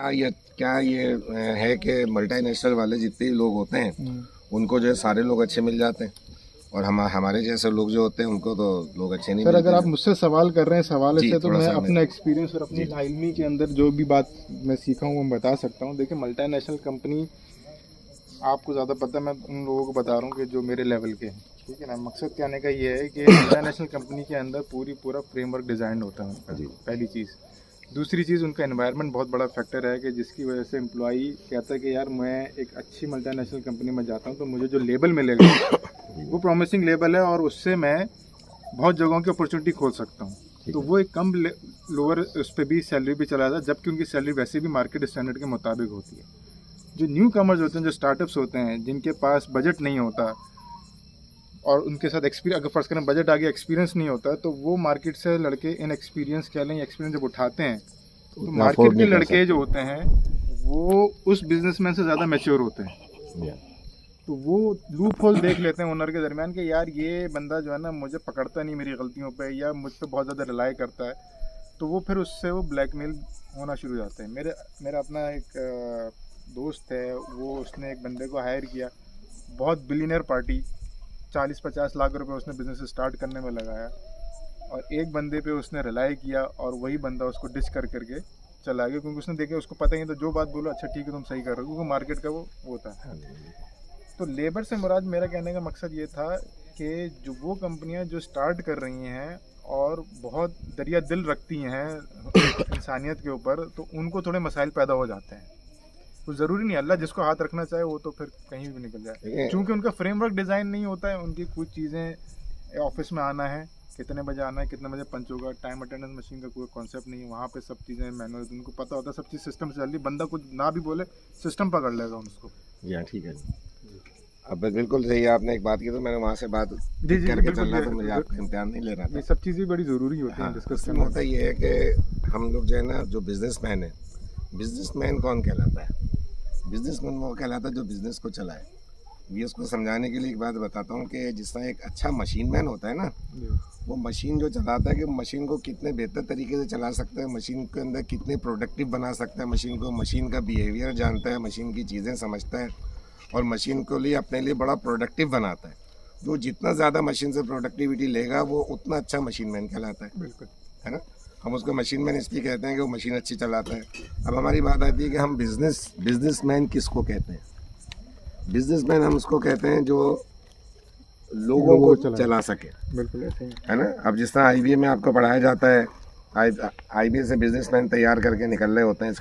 क्या ये है कि मल्टीनेशनल वाले जितने भी लोग होते हैं उनको जो है सारे लोग अच्छे मिल जाते हैं और हमारे जैसे लोग जो होते हैं उनको तो लोग अच्छे नहीं सर, मिलते। अगर आप मुझसे सवाल कर रहे हैं सवाल जी, से, तो थोड़ा मैं सा अपना एक्सपीरियंस और अपनी लाइलमी के अंदर जो भी बात मैं सीखा हूँ वो मैं बता सकता हूँ। देखिए, मल्टीनेशनल कंपनी आपको ज़्यादा पता है, मैं उन लोगों को बता रहा हूँ कि जो मेरे लेवल के हैं, ठीक है ना। मकसद कहने का ये है कि मल्टीनेशनल कंपनी के अंदर पूरा फ्रेमवर्क डिज़ाइन होता है उनका, पहली चीज़। दूसरी चीज़, उनका एनवायरनमेंट बहुत बड़ा फैक्टर है कि जिसकी वजह से एम्प्लॉई कहता है कि यार मैं एक अच्छी मल्टीनेशनल कंपनी में जाता हूँ तो मुझे जो लेबल मिलेगा वो प्रॉमिसिंग लेबल है और उससे मैं बहुत जगहों की अपॉर्चुनिटी खोल सकता हूँ। तो वो एक कम लोअर उस पर भी सैलरी भी चला जाता है, जबकि उनकी सैलरी वैसे भी मार्केट स्टैंडर्ड के मुताबिक होती है। जो न्यू कमर्स होते हैं, जो स्टार्टअप्स होते हैं, जिनके पास बजट नहीं होता और उनके साथ एक्सपीरियंस, अगर फर्स्ट करें बजट आ गया, एक्सपीरियंस नहीं होता, तो वो मार्केट से लड़के इन एक्सपीरियंस कह लें, एक्सपीरियंस जब उठाते हैं तो मार्केट के लड़के जो होते हैं वो उस बिजनेसमैन से ज़्यादा मैच्योर होते हैं। तो वो लूप होल देख लेते हैं ओनर के दरमियान कि यार ये बंदा जो है ना मुझे पकड़ता नहीं मेरी गलतियों पे, या मुझ पर बहुत ज़्यादा रिलाई करता है, तो वो फिर उससे वो ब्लैकमेल होना शुरू हो जाते हैं। मेरा अपना एक दोस्त है, वो उसने एक बंदे को हायर किया, बहुत बिलियनर पार्टी, 40-50 लाख रुपए उसने बिजनेस स्टार्ट करने में लगाया और एक बंदे पे उसने रिलाई किया और वही बंदा उसको डिच करके चला गया, क्योंकि उसने देखा उसको पता ही नहीं, तो जो बात बोलो अच्छा ठीक है तुम सही कर रहे हो, क्योंकि मार्केट का वो होता है। तो लेबर से मुराद, मेरा कहने का मकसद ये था कि जो वो कंपनियां जो स्टार्ट कर रही हैं और बहुत दरिया दिल रखती हैं इंसानियत के ऊपर, तो उनको थोड़े मसाइल पैदा हो जाते हैं। तो ज़रूरी नहीं अल्लाह जिसको हाथ रखना चाहे वो तो फिर कहीं भी निकल जाए, क्योंकि उनका फ्रेमवर्क डिज़ाइन नहीं होता है। उनकी कुछ चीज़ें, ऑफिस में आना है, कितने बजे आना है, कितने बजे पंच होगा, टाइम अटेंडेंस मशीन का कोई कॉन्सेप्ट नहीं है वहाँ पे। सब चीज़ें मैनुअल, उनको पता होता है, सब चीज़ सिस्टम से चल रही, बंदा कुछ ना भी बोले सिस्टम पकड़ लेगा उसको। या ठीक है। अब बिल्कुल सही है, आपने एक बात की तो मैंने वहाँ से बात करके चल रहा था, मुझे आपका इम्तिहान नहीं ले रहा था। ये सब चीज़ें बड़ी ज़रूरी होती हैं डिस्कस करना। होता ये है कि हम लोग जो है ना, जो बिजनेसमैन है, बिजनेसमैन कौन कहलाता है? बिजनेसमैन वो कहलाता है जो बिजनेस को चलाए। ये उसको समझाने के लिए एक बात बताता हूँ कि जिस तरह एक अच्छा मशीन मैन होता है ना, वो मशीन जो चलाता है कि मशीन को कितने बेहतर तरीके से चला सकता है, मशीन के अंदर कितने प्रोडक्टिव बना सकता है मशीन को, मशीन का बिहेवियर जानता है, मशीन की चीज़ें समझता है और मशीन को लिए अपने लिए बड़ा प्रोडक्टिव बनाता है। जो जितना ज़्यादा मशीन से प्रोडक्टिविटी लेगा वो उतना अच्छा मशीन मैन कहलाता है। बिल्कुल, है ना। हम उसको मशीन मैन इसलिए कहते हैं कि वो मशीन अच्छी चलाता है। अब हमारी बात आती है कि हम बिजनेसमैन किसको कहते हैं? बिजनेसमैन हम उसको कहते हैं जो लोगों को चला सके। बिल्कुल ऐसे ही है ना। अब जिस तरह IBA में आपको पढ़ाया जाता है, IBA से बिजनेसमैन तैयार करके निकल रहे होते हैं,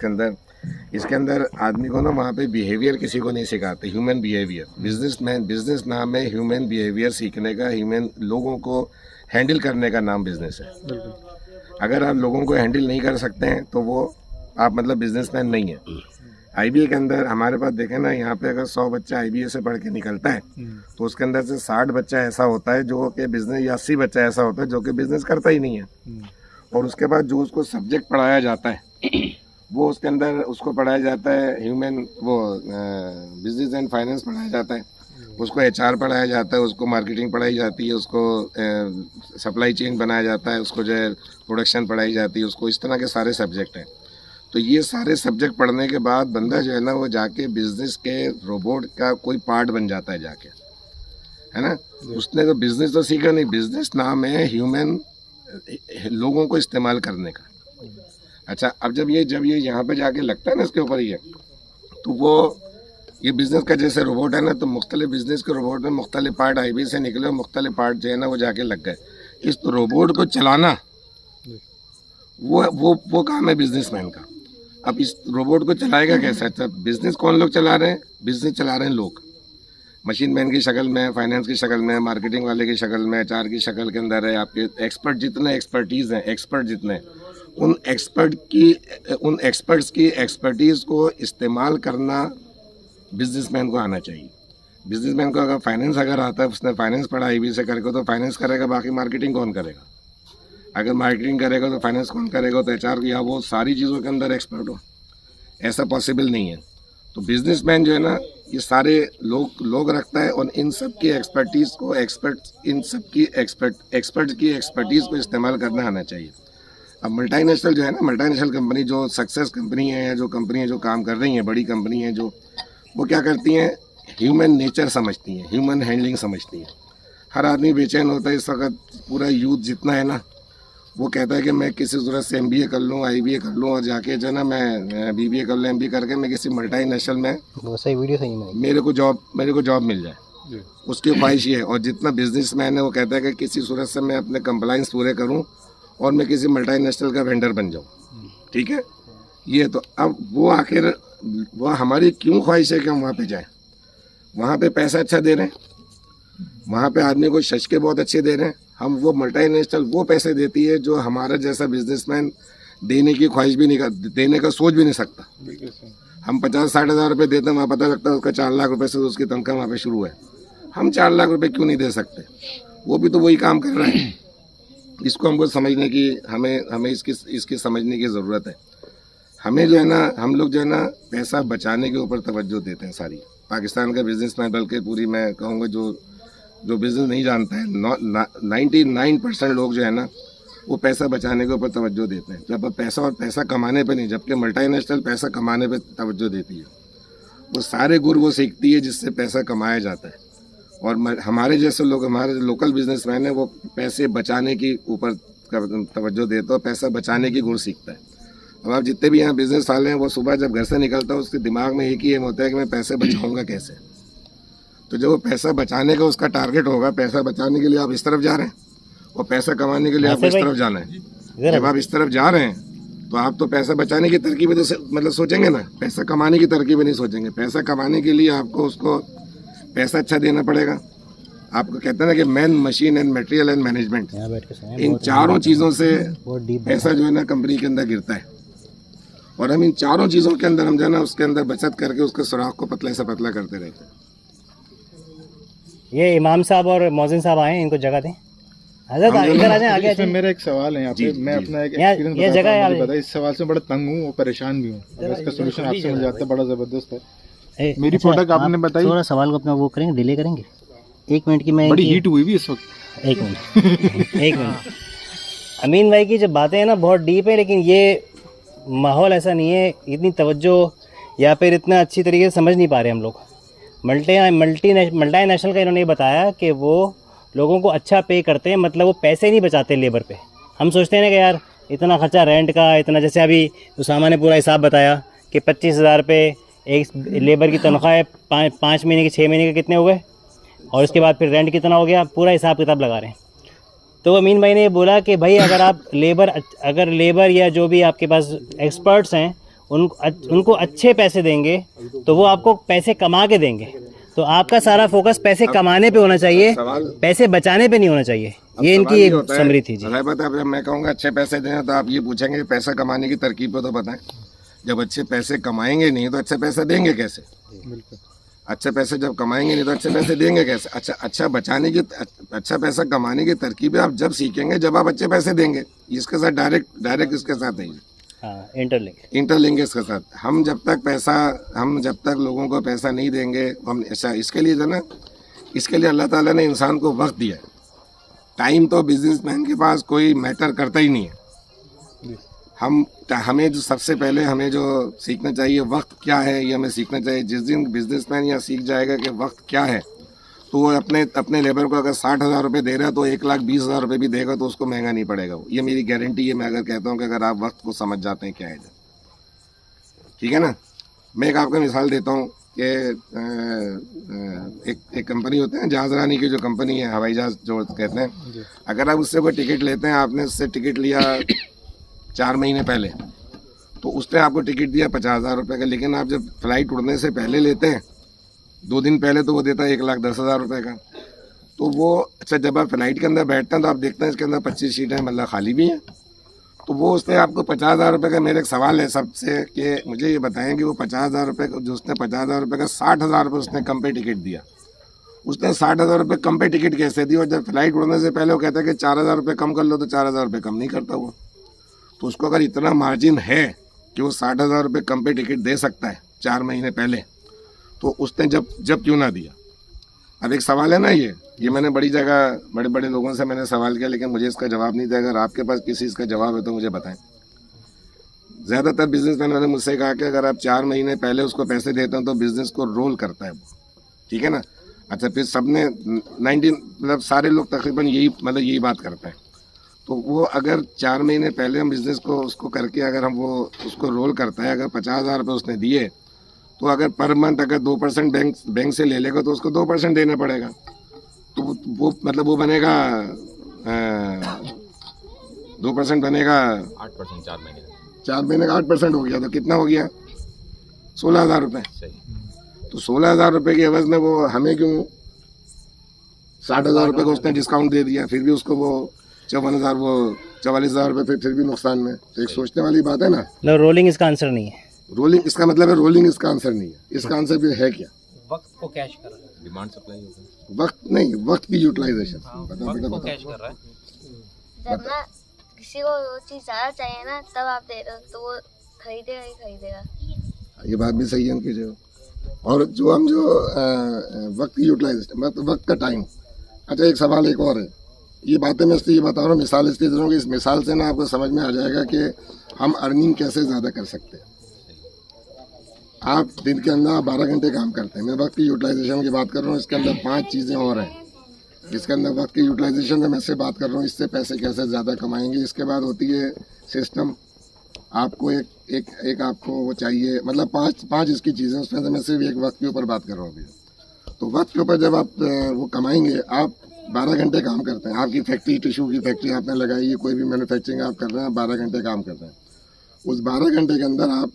इसके अंदर आदमी को ना वहाँ पे बिहेवियर किसी को नहीं सिखाते, ह्यूमन बिहेवियर। बिजनेस नाम है ह्यूमन बिहेवियर सीखने का, ह्यूमन लोगों को हैंडल करने का नाम बिजनेस है। अगर आप लोगों को हैंडल नहीं कर सकते हैं तो वो आप मतलब बिजनेसमैन नहीं है। IBA के अंदर हमारे पास देखें ना, यहाँ पे अगर 100 बच्चा IBA से पढ़ के निकलता है तो उसके अंदर से 60 बच्चा ऐसा होता है जो कि बिजनेस, या 80 बच्चा ऐसा होता है जो कि बिजनेस करता ही नहीं है। और उसके बाद जो उसको सब्जेक्ट पढ़ाया जाता है वो उसके अंदर उसको पढ़ाया जाता है ह्यूमन, वो बिजनेस एंड फाइनेंस पढ़ाया जाता है, उसको HR पढ़ाया जाता है, उसको मार्केटिंग पढ़ाई जाती है, उसको सप्लाई चेन बनाया जाता है, उसको जो है प्रोडक्शन पढ़ाई जाती है, उसको इस तरह के सारे सब्जेक्ट हैं। तो ये सारे सब्जेक्ट पढ़ने के बाद बंदा जो है ना वो जाके बिजनेस के रोबोट का कोई पार्ट बन जाता है जाके, है ना। उसने तो बिजनेस तो सीखा नहीं, बिजनेस नाम है ह्यूमन, लोगों को इस्तेमाल करने का। अच्छा, अब जब ये यहाँ पे जाके लगता है ना इसके ऊपर ये, तो वो ये बिज़नेस का जैसे रोबोट है ना, तो मुख्तलिफ बिज़नेस के रोबोट में मुख्तलिफ पार्ट IBA से निकले और मुख्तलिफ पार्ट जो है ना वो जाके लग गए। इस रोबोट को चलाना वो काम है बिजनेसमैन का। अब इस रोबोट को चलाएगा कैसे? अच्छा, बिजनेस कौन लोग चला रहे हैं? बिजनेस चला रहे हैं लोग, मशीन मैन की शक्ल में, फाइनेंस की शक्ल में, मार्केटिंग वाले की शक्ल में, HR की शक्ल के अंदर है आपके एक्सपर्ट, जितने एक्सपर्टीज़ हैं, एक्सपर्ट जितने, उन एक्सपर्ट्स की एक्सपर्टीज़ को इस्तेमाल करना बिजनेसमैन को आना चाहिए। बिजनेसमैन को अगर फाइनेंस अगर आता है, उसने फाइनेंस पढ़ा IBA से करके, तो फाइनेंस करेगा, बाकी मार्केटिंग कौन करेगा? अगर मार्केटिंग करेगा तो फाइनेंस कौन करेगा? तो HR या वो सारी चीज़ों के अंदर एक्सपर्ट हो, ऐसा पॉसिबल नहीं है। तो बिजनेसमैन जो है ना ये सारे लोग रखता है और इन सब की एक्सपर्टीज़ को एक्सपर्ट की एक्सपर्टीज़ को इस्तेमाल करना आना चाहिए। अब मल्टीनेशनल जो है ना, मल्टीनेशनल कंपनी जो सक्सेस कंपनी है या जो कंपनी जो काम कर रही हैं, बड़ी कंपनी है जो, वो क्या करती हैं, ह्यूमन नेचर समझती हैं, ह्यूमन हैंडलिंग समझती हैं। हर आदमी बेचैन होता है इस वक्त, पूरा यूथ जितना है ना, वो कहता है कि मैं किसी सूरत से MBA कर लूँ, IBA कर लूँ और जाके जो है ना मैं BBA कर लूँ, MBA करके मैं किसी मल्टीनेशनल में सही वीडियो सही नहीं, मेरे को जॉब मिल जाए, उसकी ख्वाहिश ये है। और जितना बिजनेसमैन है वो कहता है कि किसी सूरत से मैं अपने कंप्लाइंस पूरे करूँ और मैं किसी मल्टीनेशनल का वेंडर बन जाऊँ, ठीक है। ये तो अब वो आखिर वो हमारी क्यों ख्वाहिश है कि हम वहाँ पे जाएं? वहाँ पे पैसा अच्छा दे रहे हैं, वहाँ पे आदमी को शश के बहुत अच्छे दे रहे हैं। हम वो मल्टीनेशनल वो पैसे देती है जो हमारा जैसा बिजनेसमैन देने की ख्वाहिश भी नहीं कर, देने का सोच भी नहीं सकता। हम 50-60 हज़ार रुपये देते हैं, वहाँ पता लगता है उसका 4 लाख रुपए से उसकी तनख्वाह वहाँ पे शुरू है। हम 4 लाख रुपए क्यों नहीं दे सकते? वो भी तो वही काम कर रहा है। इसको हमको समझने की हमें इसकी समझने की ज़रूरत है। हमें जो है ना, हम लोग जो है ना पैसा बचाने के ऊपर तवज्जो देते हैं सारी। पाकिस्तान का बिजनेसमैन, बल्कि पूरी मैं कहूँगा जो बिज़नेस नहीं जानता है, 99% लोग जो है ना वो पैसा बचाने के ऊपर तवज्जो देते हैं, जब पैसा और पैसा कमाने पे नहीं। जबकि मल्टीनेशनल पैसा कमाने पे तवज्जो देती है। वो सारे गुर वो सीखती है जिससे पैसा कमाया जाता है। और हमारे जैसे लोग, हमारे जो लोकल बिजनेसमैन है, वो पैसे बचाने की ऊपर तवज्जो देता है, पैसा बचाने की गुण सीखता है। अब आप जितने भी यहाँ बिजनेस वाले हैं, वो सुबह जब घर से निकलता है उसके दिमाग में एक ही एम होता है कि मैं पैसे बचाऊंगा कैसे। तो जब वो पैसा बचाने का उसका टारगेट होगा, पैसा बचाने के लिए आप इस तरफ जा रहे हैं और पैसा कमाने के लिए आप इस तरफ जाना है। जब आप इस तरफ जा रहे हैं तो आप तो पैसा बचाने की तरकीबें तो मतलब सोचेंगे ना, पैसा कमाने की तरकीबें नहीं सोचेंगे। पैसा कमाने के लिए आपको उसको पैसा अच्छा देना पड़ेगा। आपको कहते हैं ना कि man, machine and material and management, इन चारों चीज़ों से पैसा जो है ना कंपनी के अंदर गिरता है। और हम इन चारों चीज़ों के अंदर हम जो है ना उसके अंदर बचत करके उसके सुराख को पतले से पतला करते रहते हैं। ये इमाम साहब और मौजिन साहब आए हैं, इनको जगह दें। इधर आ जाएं, आगे। इसमें मेरा एक सवाल है यहाँ पे, मैं अपना एक एक्सपीरियंस बताता हूँ। इस सवाल से बड़ा तंग हूँ और परेशान भी हूँ। अगर इसका सोल्यूशन आपसे मिल जाता है बड़ा ज़बरदस्त है। मेरी प्रोडक्ट आपने बताई, थोड़ा सवाल को अपना वो करेंगे, डिले करेंगे 1 मिनट की। मैं बड़ी हीट हुई भी इस वक्त। 1 मिनट 1 मिनट। अमीन भाई की जो बातें हैं ना बहुत डीप है, लेकिन ये माहौल ऐसा नहीं है, इतनी तवज्जो या फिर इतना अच्छी तरीके से समझ नहीं पा रहे हम लोग। मल्टीनेशनल का इन्होंने बताया कि वो लोगों को अच्छा पे करते हैं, मतलब वो पैसे नहीं बचाते लेबर पे। हम सोचते हैं ना कि यार इतना खर्चा रेंट का, इतना, जैसे अभी उसामा ने पूरा हिसाब बताया कि 25,000 रुपये एक लेबर की तनख्वाह है, 5 महीने के 6 महीने के कितने हो गए, और उसके बाद फिर रेंट कितना हो गया, पूरा हिसाब किताब लगा रहे हैं। तो अमीन भाई ने ये बोला कि भाई अगर आप लेबर या जो भी आपके पास एक्सपर्ट्स हैं उनको अच्छे पैसे देंगे तो वो आपको पैसे कमा के देंगे। तो आपका सारा फोकस पैसे कमाने पे होना चाहिए, पैसे बचाने पे नहीं होना चाहिए। ये इनकी एक समरी थी जी। अब मैं कहूँगा अच्छे पैसे दें तो आप ये पूछेंगे पैसा कमाने की तरकीब तो बताएं। जब अच्छे पैसे कमाएंगे नहीं तो अच्छे पैसे देंगे कैसे? अच्छे पैसे जब कमाएंगे नहीं तो अच्छे पैसे देंगे कैसे? अच्छा पैसा कमाने की तरकीबें आप जब सीखेंगे जब आप अच्छे पैसे देंगे। इसके साथ डायरेक्ट इसके साथ नहीं, इंटरलिंक इसके साथ। हम जब तक लोगों को पैसा नहीं देंगे, हम ऐसा इसके लिए जो ना, इसके लिए अल्लाह ताला ने इंसान को वक्त दिया है। टाइम तो बिजनेसमैन के पास कोई मैटर करता ही नहीं है। हमें जो सबसे पहले हमें जो सीखना चाहिए वक्त क्या है, ये हमें सीखना चाहिए। जिस दिन बिजनेसमैन यह सीख जाएगा कि वक्त क्या है, तो वो अपने लेबर को अगर 60,000 रुपये दे रहा है तो 1,20,000 रुपये भी देगा तो उसको महंगा नहीं पड़ेगा। ये मेरी गारंटी है। मैं अगर कहता हूँ कि अगर आप वक्त को समझ जाते हैं क्या है, ठीक है ना। मैं एक आपको मिसाल देता हूँ कि एक कंपनी होते हैं जहाज़रानी की, जो कंपनी है हवाई जहाज़ जो कहते हैं, अगर आप उससे कोई टिकट लेते हैं, आपने उससे टिकट लिया 4 महीने पहले, तो उसने आपको टिकट दिया 50,000 रुपये का, लेकिन आप जब फ्लाइट उड़ने से पहले लेते हैं 2 दिन पहले, तो वो देता है 1,10,000 रुपये का। तो वो अच्छा, जब आप फ्लाइट के अंदर बैठते हैं तो आप देखते हैं इसके अंदर 25 सीटें मतलब खाली भी हैं। तो वो उसने आपको 50,000 रुपये का, मेरा एक सवाल है सबसे कि मुझे ये बताएं कि वो 50,000 रुपये जो उसने 50,000 रुपये का 60,000 रुपये उसने कम पे टिकट दिया, उसने 60,000 रुपये कम पे टिकट कैसे दी? और जब फ्लाइट उड़ने से पहले वो कहता है कि 4,000 रुपये कम कर लो, तो 4,000 रुपये कम नहीं करता वो। तो उसको अगर इतना मार्जिन है कि वो 60,000 रुपये कम पे टिकट दे सकता है 4 महीने पहले, तो उसने जब क्यों ना दिया? अब एक सवाल है ना, ये मैंने बड़ी जगह बड़े बड़े लोगों से मैंने सवाल किया, लेकिन मुझे इसका जवाब नहीं था। अगर आपके पास किसी इसका जवाब है तो मुझे बताएं। ज़्यादातर बिजनेसमैन ने मुझसे कहा कि अगर आप 4 महीने पहले उसको पैसे देते हो तो बिजनेस को रोल करता है वो, ठीक है ना। अच्छा, फिर सबने 19 मतलब सारे लोग तकरीबन यही बात करते हैं। तो वो अगर 4 महीने पहले हम बिज़नेस को उसको करके अगर हम वो उसको रोल करता है, अगर 50,000 रुपये उसने दिए, तो अगर पर मंथ अगर 2% बैंक से ले लेगा तो उसको 2% देना पड़ेगा। तो वो मतलब वो बनेगा 2% बनेगा 8% 4 महीने 4 महीने का 8% हो गया, तो कितना हो गया 16,000 रुपये। सही। तो 16,000 रुपये के एवज में वो हमें क्यों 60,000 रुपये का उसने डिस्काउंट दे दिया, फिर भी उसको वो 44,000 रुपये फिर भी नुकसान में। तो एक सोचने वाली बात है ना। मतलब रोलिंग इसका आंसर नहीं है। रोलिंग इसका मतलब है, रोलिंग इसका आंसर नहीं है। इसका आंसर भी है क्या? वक्त को कैश कर रहा है, डिमांड सप्लाई होगा। वक्त नहीं, वक्त की यूटिलाइजेशन। वक्त को कैश कर रहा है। जब ना किसी को वो चीज़ ज़्यादा चाहिए ना, तब आप दे रहे हो तो वो खरीदेगा ही खरीदेगा। ये बात भी सही है उनकी जो। और जो हम जो वक्त की यूटिलाइजेशन मतलब वक्त का टाइम। अच्छा, एक सवाल एक और है। ये बातें मैं इसलिए बता रहा हूँ, मिसाल इसलिए दे रहा हूँ कि इस मिसाल से ना आपको समझ में आ जाएगा कि हम अर्निंग कैसे ज़्यादा कर सकते हैं। आप दिन के अंदर आप 12 घंटे काम करते हैं। मैं वक्त की यूटिलाइजेशन की बात कर रहा हूँ। इसके अंदर 5 चीज़ें और हैं। इसके अंदर वक्त की यूटिलाइजेशन में मैं से बात कर रहा हूँ, इससे पैसे कैसे ज़्यादा कमाएंगे। इसके बाद होती है सिस्टम। आपको एक आपको वो चाहिए, मतलब पाँच इसकी चीज़ें, उसमें से मैं सिर्फ एक वक्त के ऊपर बात कर रहा हूँ अभी। तो वक्त के ऊपर जब आप वो कमाएंगे, आप 12 घंटे काम करते हैं। आपकी फैक्ट्री, टिश्यू की फैक्ट्री आपने लगाई है, कोई भी मैन्युफैक्चरिंग आप कर रहे हैं, 12 घंटे काम कर रहे हैं। उस 12 घंटे के अंदर आप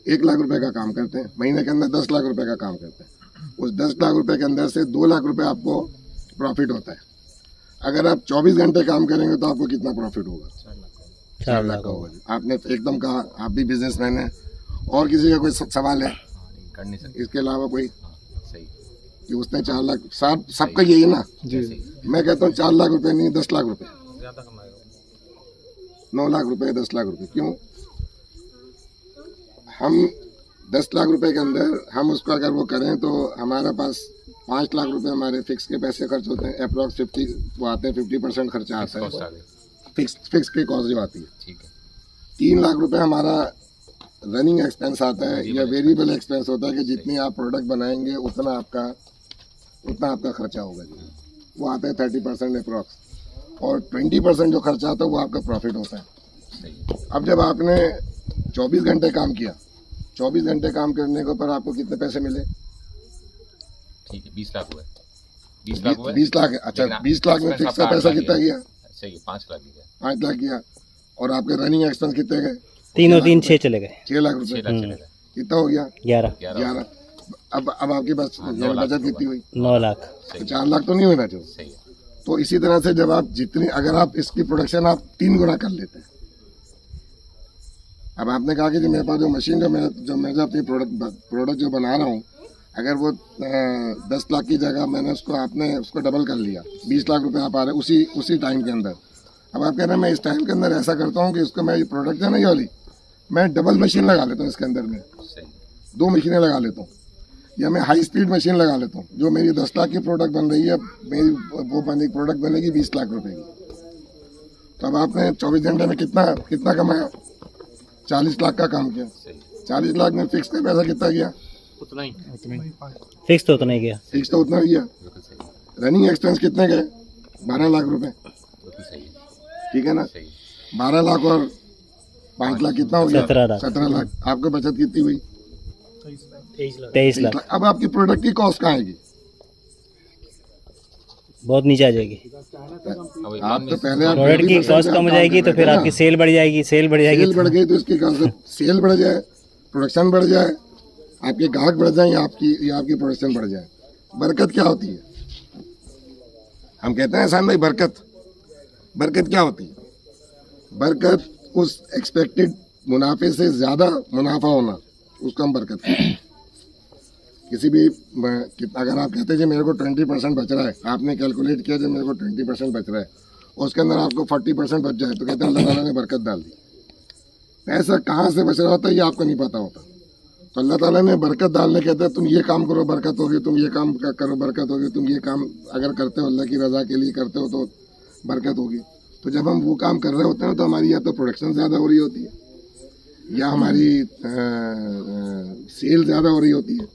1 लाख रुपए का काम करते हैं। महीने के अंदर 10 लाख रुपए का काम करते हैं। उस 10 लाख रुपए के अंदर से 2 लाख रुपए आपको प्रॉफिट होता है। अगर आप 24 घंटे काम करेंगे तो आपको कितना प्रॉफिट होगा? 4 लाख का होगा। आपने एकदम कहा, आप भी बिजनेसमैन हैं। और किसी का कोई सवाल है कर नहीं सकते। इसके अलावा कोई सही। कि उसने 4 लाख, सबका यही है ना। मैं कहता हूँ 4 लाख रुपए नहीं, 10 लाख रुपए, ज्यादा कमाएगा। 9 लाख रुपए, 10 लाख रुपए। क्यों? हम 10 लाख रुपए के अंदर हम उसको अगर वो करें तो हमारे पास 5 लाख रुपए हमारे फिक्स के पैसे खर्च होते हैं। अप्रॉक्स 50 वो आते हैं, 50% खर्चा आता कॉस्ट आ है। गई। फिक्स की कॉस्ट जो आती है। ठीक है। 3 लाख रुपए हमारा रनिंग एक्सपेंस आता है, या वेरिएबल एक्सपेंस होता है कि जितनी आप प्रोडक्ट बनाएंगे उतना आपका खर्चा होगा जी। वो आता है 30% अप्रॉक्स। और 20% जो खर्चा आता है वो आपका प्रॉफिट होता है। सही। अब जब आपने 24 घंटे काम किया, 24 घंटे काम करने के ऊपर आपको कितने पैसे मिले? ठीक है, 20 लाख हुए। 20 लाख हुए। 20 लाख। अच्छा, लेकिन 20 लाख में फिक्स का पैसा कितना गया? सही है, 5 लाख ही गया। 5 लाख गया। और आपके रनिंग एक्सपेंस कितने गए? 3 और 3 6 चले गए। 6 लाख 6 रुपए। लाख चले गए। कितना हो गया? 11 11। अब आपकी बस 9 लाख बचत कितनी हुई? 9 लाख। सही। 4 लाख तो नहीं होना चाहिए। सही है। तो इसी तरह से जब आप जितनी, अगर आप इसकी प्रोडक्शन आप 3 गुना कर लेते हैं। अब आपने कहा कि जो मेरे पास जो मशीन जो मैं जो अपनी प्रोडक्ट जो बना रहा हूँ, अगर वो 10 लाख की जगह मैंने आपने उसको डबल कर लिया, 20 लाख रुपए आप आ रहे उसी टाइम के अंदर। अब आप कह रहे हैं मैं इस टाइम के अंदर ऐसा करता हूँ कि इसको मैं ये प्रोडक्ट है ना, ये वाली मैं डबल मशीन लगा लेता हूँ इसके अंदर में, सही। 2 मशीनें लगा लेता हूँ, या मैं हाई स्पीड मशीन लगा लेता हूँ। जो मेरी 10 लाख की प्रोडक्ट बन रही है, मेरी वो प्रोडक्ट बनेगी 20 लाख रुपए की। तो अब आपने 24 घंटे में कितना कमाया? 40 लाख का काम किया। सही। 40 लाख में फिक्स का पैसा कितना गया? उतना ही। फिक्स तो उतना ही गया। फिक्स तो उतना ही गया। बिल्कुल सही। रनिंग एक्सपेंस कितने गए? 12 लाख रुपए। बिल्कुल सही है। ठीक है ना? सही। 12 लाख और 5 लाख कितना हो गया? 17 लाख। 17 लाख। आपको बचत कितनी हुई? 23 लाख। अब आपकी प्रोडक्ट की कॉस्ट कहाँ आएगी? बहुत नीचे आ जाएगी। अब आप तो पहले आप प्रोडक्ट की 20% कॉस्ट कम हो जाएगी तो फिर आपकी सेल बढ़ जाएगी। सेल बढ़ जाएगी सेल बढ़ गई तो इसकी कॉस्ट, सेल बढ़ जाए, प्रोडक्शन बढ़ जाए, आपके ग्राहक बढ़ जाए, या आपकी प्रोडक्शन बढ़ जाए। बरकत क्या होती है? हम कहते हैं एहसान भाई, बरकत क्या होती है? बरकत उस एक्सपेक्टेड मुनाफे से ज़्यादा मुनाफा होना, उसको हम बरकत कहते हैं। किसी भी अगर आप कहते हैं कि मेरे को 20% बच रहा है, आपने कैलकुलेट किया जो मेरे को 20% बच रहा है, और उसके अंदर आपको 40% बच जाए, तो कहते हैं अल्लाह ताला ने बरकत डाल दी। पैसा कहाँ से बच रहा होता है ये आपको नहीं पता होता। तो अल्लाह ताला ने बरकत डालने कहता है तुम ये काम करो बरकत होगी, तुम ये काम करो बरकत होगी, तुम ये काम अगर करते हो अल्लाह की रज़ा के लिए करते हो तो बरकत होगी। तो जब हम वो काम कर रहे होते हैं तो हमारी या तो प्रोडक्शन ज़्यादा हो रही होती है या हमारी सेल ज़्यादा हो रही होती है।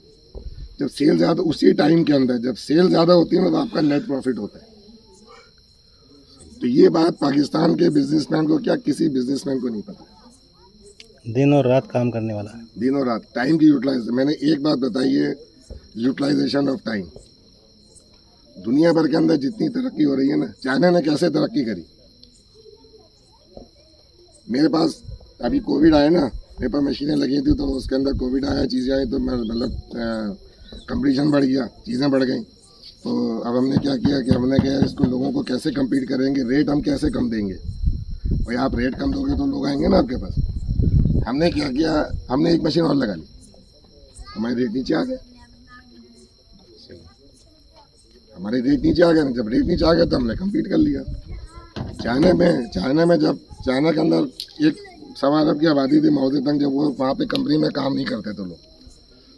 जब सेल ज़्यादा, उसी टाइम के अंदर जब सेल ज़्यादा होती है ना तो आपका नेट प्रॉफिट होता है। तो ये बात पाकिस्तान के बिजनेसमैन को क्या किसी बिजनेसमैन को नहीं पता। दिन और रात काम करने वाला है। दिन और रात टाइम की यूटिलाइजेशन। मैंने एक बात बताई है, यूटिलाइजेशन ऑफ टाइम। दुनिया भर के अंदर जितनी तरक्की हो रही है ना, चाइना ने कैसे तरक्की करी। मेरे पास अभी कोविड आया ना, मेरे पास मशीनें लगी थी तो उसके अंदर कोविड आया, चीज़ें आई तो मतलब कंपटीशन बढ़ गया, चीज़ें बढ़ गई। तो अब हमने क्या किया कि हमने कहा इसको लोगों को कैसे कम्पीट करेंगे, रेट हम कैसे कम देंगे। भाई आप रेट कम दोगे तो लोग आएंगे ना आपके पास। हमने क्या किया, हमने एक मशीन और लगा ली, हमारे रेट नीचे आ गए। हमारे रेट नीचे आ गए। जब रेट नीचे आ गए तो हमने कम्पीट कर लिया। चाइना में जब चाइना के अंदर 1.25 अरब की आबादी थी महोदय तक, जब वो वहाँ पे कंपनी में काम नहीं करते थे लोग,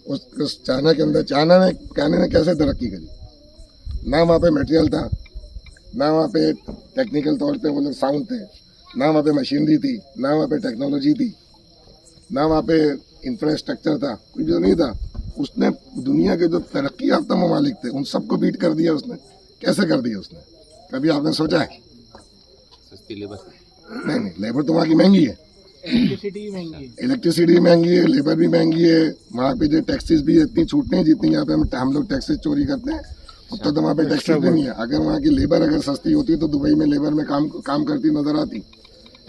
उस चाइना के अंदर चाइना ने कैसे तरक्की करी। ना वहाँ पे मटेरियल था, ना वहाँ पे टेक्निकल तौर पे वो लोग साउंड थे, ना वहाँ पे मशीनरी थी, ना वहाँ पे टेक्नोलॉजी थी, ना वहाँ पे इंफ्रास्ट्रक्चर था, कुछ जो नहीं था। उसने दुनिया के जो तरक्की याफ्ता ममालिक थे उन सबको बीट कर दिया उसने। कैसे कर दिया उसने, कभी आपने सोचा है? सस्ती लेबर। नहीं, लेबर तो वहाँ की महंगी है, इलेक्ट्रिसिटी महंगी है, लेबर भी महंगी है। वहाँ पे जो टैक्सेस भी इतनी छूटते हैं जितनी यहाँ पे हम लोग टैक्सेस चोरी करते हैं, उतना तो वहाँ पे टैक्सेस भी नहीं है। अगर वहाँ की लेबर अगर सस्ती होती तो दुबई में लेबर में काम करती नजर आती।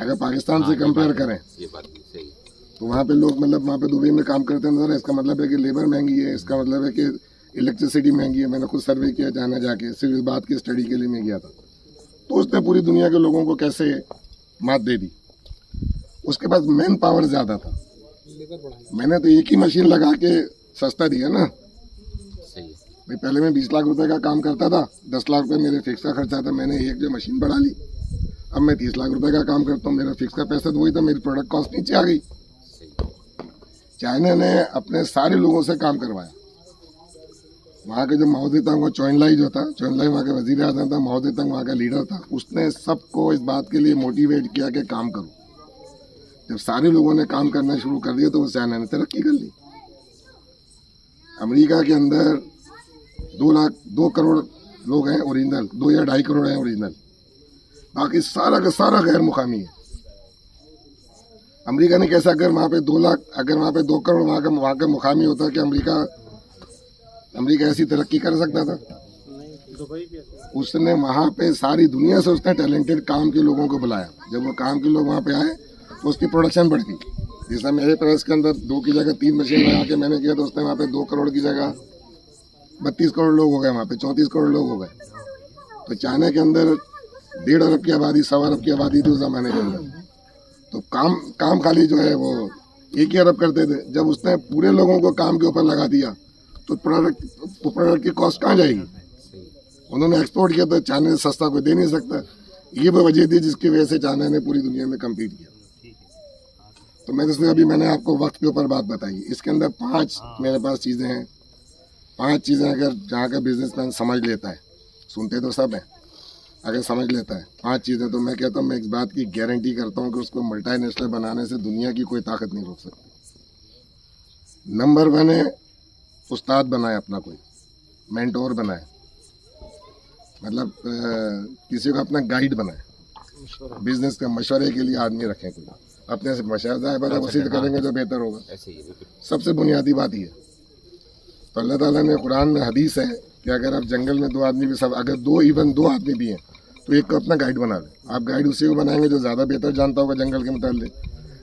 अगर पाकिस्तान से कंपेयर करें ये बात भी सही है। तो वहाँ पे लोग मतलब वहाँ पे दुबई में काम करते नजर है। इसका मतलब है कि लेबर महंगी है, इसका मतलब है कि इलेक्ट्रिसिटी महंगी है। मैंने खुद सर्वे किया चाइना जाके, सिर्फ इस बात की स्टडी के लिए मैं गया था। तो उसने पूरी दुनिया के लोगों को कैसे मात दे दी। उसके पास मैन पावर ज़्यादा था। मैंने तो एक ही मशीन लगा के सस्ता दिया ना। सही है। भाई पहले मैं 20 लाख रुपए का काम करता था, 10 लाख रुपए मेरे फिक्स का खर्चा था, मैंने एक जो मशीन बढ़ा ली। अब मैं 30 लाख रुपए का काम करता हूँ, मेरा फिक्स का पैसा तो वही था, मेरी प्रोडक्ट कॉस्ट नीचे आ गई। चाइना ने अपने सारे लोगों से काम करवाया। वहाँ के जो माओजे तंग, वो चौनलाई जो था, चौनलाई वहाँ के वजीर आज़म था, माओजे तंग वहाँ का लीडर था, उसने सबको इस बात के लिए मोटिवेट किया कि काम करो। जब सारे लोगों ने काम करना शुरू कर दिया तो उस चाइना ने तरक्की कर ली। अमेरिका के अंदर 2 करोड़ लोग हैं ओरिजिनल, 2 या 2.5 करोड़ हैं ओरिजिनल, बाकी सारा का सारा गैर मुकामी है। अमेरिका ने कैसा, अगर वहाँ पे 2 लाख, अगर वहाँ पे 2 करोड़ वहाँ का मुकामी होता कि अमेरिका ऐसी तरक्की कर सकता था? उसने वहाँ पे सारी दुनिया से उसने टैलेंटेड काम के लोगों को बुलाया। जब वो काम के लोग वहाँ पे आए तो उसकी प्रोडक्शन बढ़ गई। जैसा मेरे प्रेस के अंदर 2 की जगह 3 मशीन लगा के मैंने किया तो उसने वहाँ पे 2 करोड़ की जगह 32 करोड़ लोग हो गए, वहाँ पे 34 करोड़ लोग हो गए। तो चाइना के अंदर 1.5 अरब की आबादी, 1.25 अरब की आबादी थी उस जमाने के अंदर। तो काम खाली जो है वो 1 ही अरब करते थे। जब उसने पूरे लोगों को काम के ऊपर लगा दिया तो प्रोडक्ट की कॉस्ट कहाँ जाएगी। उन्होंने एक्सपोर्ट किया तो चाइना से सस्ता कोई दे नहीं सकता। ये वो वजह थी जिसकी वजह से चाइना ने पूरी दुनिया में कम्पीट किया। तो मैंने आपको वक्त के ऊपर बात बताई। इसके अंदर 5 मेरे पास चीज़ें हैं। 5 चीज़ें अगर जहाँ का बिजनेसमैन समझ लेता है, सुनते तो सब हैं, अगर समझ लेता है 5 चीज़ें, तो मैं कहता हूँ, मैं इस बात की गारंटी करता हूँ कि उसको मल्टीनेशनल बनाने से दुनिया की कोई ताकत नहीं रोक सकती। नंबर 1 है उस्ताद बनाए, अपना कोई मेंटोर बनाए, मतलब किसी को अपना गाइड बनाए। बिजनेस का मशवरे के लिए आदमी रखें, कोई अपने से मशवरा वसीयत करेंगे तो बेहतर होगा। सबसे बुनियादी बात ये। तो अल्लाह ताला ने कुरान में हदीस है कि अगर आप जंगल में 2 आदमी भी सब, अगर 2 आदमी भी हैं तो एक को अपना गाइड बना लें। आप गाइड उसी को बनाएंगे जो ज़्यादा बेहतर जानता होगा जंगल के मुताल्लिक।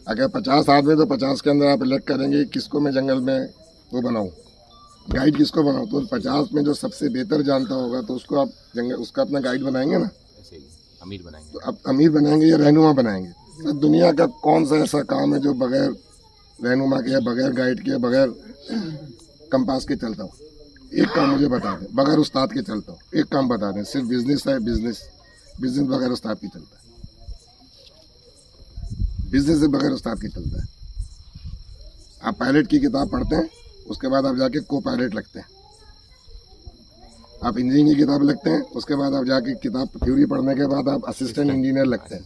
अगर 50 आदमी तो 50 के अंदर आप इलेक्ट करेंगे किसको मैं जंगल में वो बनाऊँ, गाइड किसको बनाऊँ। तो 50 में जो सबसे बेहतर जानता होगा तो उसको आप उसका अपना गाइड बनाएंगे ना, अमीर बनाएंगे। तो अब अमीर बनाएंगे या रहनुमा बनाएंगे। तो दुनिया का कौन सा ऐसा काम है जो बगैर रहनुमा के, बगैर गाइड के, बगैर कंपास के चलता हो? एक काम मुझे बता दें, बगैर उस्ताद के चलता हो, एक काम बता दें। सिर्फ बिजनेस है, बिजनेस बगैर उस्ताद के चलता है। बिजनेस से बगैर उस्ताद के चलता है। आप पायलट की किताब पढ़ते हैं, उसके बाद आप जाके को पायलट लगते हैं। आप इंजीनियरिंग की किताब लगते हैं, उसके बाद आप जाके किताब थ्योरी पढ़ने के बाद आप असिस्टेंट इंजीनियर लगते हैं।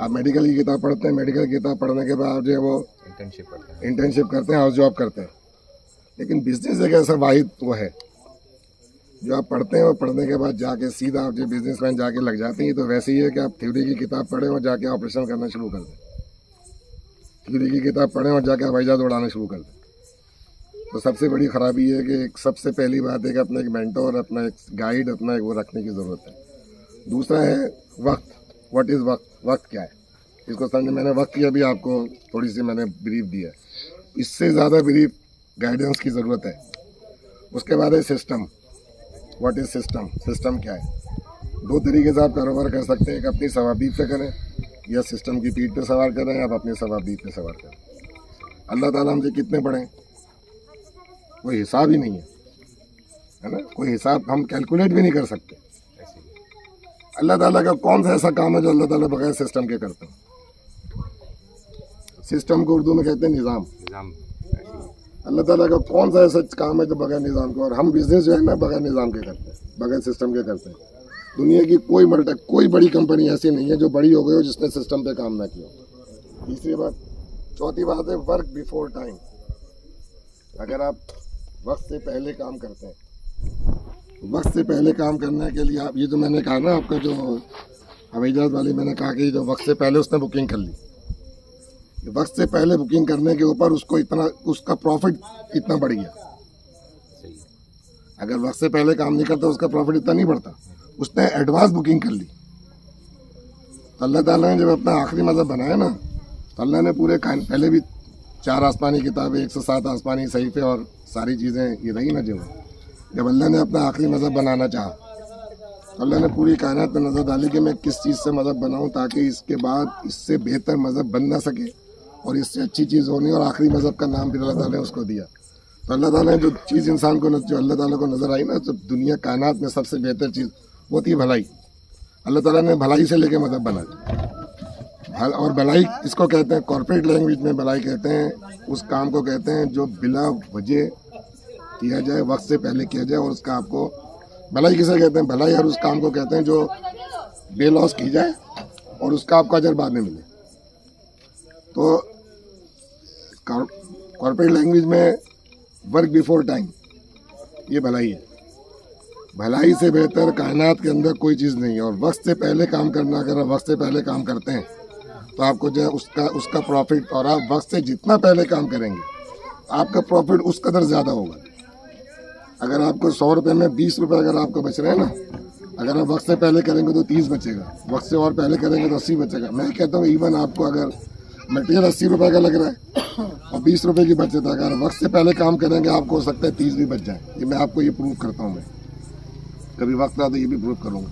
आप मेडिकल की किताब पढ़ते हैं, मेडिकल की किताब पढ़ने के बाद जो है वो इंटर्नशिप करते हैं, हाउस जॉब करते हैं। लेकिन बिजनेस एक ऐसा वाहिद वो है जो आप पढ़ते हैं और पढ़ने के बाद जाके सीधा आप जो बिजनेसमैन जाके लग जाते हैं। तो वैसे ही है कि आप थ्योरी की किताब पढ़ें और जाके ऑपरेशन करना शुरू कर दें, थ्योरी की किताब पढ़ें और जाके हवाई जहाज उड़ाना शुरू कर दें। तो सबसे बड़ी खराबी है कि सबसे पहली बात है कि अपना एक मेंटोर, अपना एक गाइड, अपना एक वो रखने की ज़रूरत है। दूसरा है वक्त। व्हाट इज़ वक्त? वक्त क्या है इसको समझे। मैंने वक्त की अभी आपको थोड़ी सी मैंने ब्रीफ दी है, इससे ज़्यादा ब्रीफ गाइडेंस की ज़रूरत है। उसके बाद है system. What is system? System क्या है? दो तरीके से आप कारोबार कर सकते हैं, एक अपनी सवाबीत पे करें या सिस्टम की पीठ पे सवार करें, आप अपनी सवाबीत पे सवार करें। अल्लाह ताला हमसे कितने पढ़ें कोई हिसाब ही नहीं है ना, कोई हिसाब हम कैलकुलेट भी नहीं कर सकते। अल्लाह ताला का कौन सा ऐसा काम है जो अल्लाह ताला बगैर सिस्टम के करते हैं? सिस्टम को उर्दू में कहते हैं निज़ाम। अल्लाह ताला का कौन सा ऐसा काम है जो बगैर निज़ाम के, और हम बिजनेस जो है ना बगैर निज़ाम के करते हैं, बगैर सिस्टम के करते हैं। दुनिया की कोई बड़ी कंपनी ऐसी नहीं है जो बड़ी हो गई हो जिसने सिस्टम पे काम ना किया। तीसरी बात, चौथी बात है वर्क बिफोर टाइम। अगर आप वक्त से पहले काम करते हैं, वक्त से पहले काम करने के लिए आप ये जो मैंने कहा ना, आपका जो हवाई जहाज वाली मैंने कहा कि जो वक्त से पहले उसने बुकिंग कर ली, वक्त से पहले बुकिंग करने के ऊपर उसको इतना उसका प्रॉफिट इतना बढ़ गया। अगर वक्त से पहले काम नहीं करता उसका प्रॉफिट इतना नहीं बढ़ता। उसने एडवांस बुकिंग कर ली। तो अल्लाह ताला ने जब अपना आखिरी मज़हब बनाया ना, तो अल्लाह ने पूरे पहले भी 4 आसमानी किताबें, 107 आसमानी सहीफे और सारी चीज़ें ये रही ना। जब अल्लाह ने अपना आखिरी मज़हब बनाना चाहा, तो अल्लाह ने पूरी कायनात में नज़र डाली कि मैं किस चीज़ से मज़हब बनाऊं ताकि इसके बाद इससे बेहतर मज़हब बन ना सके और इससे अच्छी चीज़ होनी। और आखिरी मज़हब का नाम फिर अल्लाह ताला ने उसको दिया। तो अल्लाह ताला ने जो चीज़ इंसान को जो अल्लाह ताला को नज़र आई ना, तो दुनिया कायनात में सबसे बेहतर चीज़ वो थी भलाई। अल्लाह ताला ने भलाई से लेके मज़हब बना दिया। और भलाई इसको कहते हैं, कॉर्पोरेट लैंग्वेज में भलाई कहते हैं उस काम को कहते हैं जो बिला वजह किया जाए, वक्त से पहले किया जाए और उसका आपको भलाई किसे कहते हैं? भलाई और उस काम को कहते हैं जो बेलॉस की जाए और उसका आपको अजर बाद में मिले। तो कॉर्पोरेट लैंग्वेज में वर्क बिफोर टाइम ये भलाई है। भलाई से बेहतर कायनात के अंदर कोई चीज़ नहीं है। और वक्त से पहले काम करना, अगर आप वक्त से पहले काम करते हैं तो आपको जो है उसका प्रॉफिट, और आप वक्त से जितना पहले काम करेंगे आपका प्रॉफिट उस कदर ज़्यादा होगा। अगर आपको 100 रुपये में 20 रुपये अगर आपको बच रहे हैं ना, अगर आप वक्त से पहले करेंगे तो 30 बचेगा, वक्त से और पहले करेंगे तो 80 बचेगा। मैं कहता हूँ इवन आपको अगर मटेरियल 80 रुपये का लग रहा है और 20 रुपये की बचत, अगर वक्त से पहले काम करेंगे आपको हो सकता है 30 भी बच जाए। ये मैं आपको ये प्रूव करता हूँ। मैं कभी वक्त आता ये भी प्रूव करूँगा।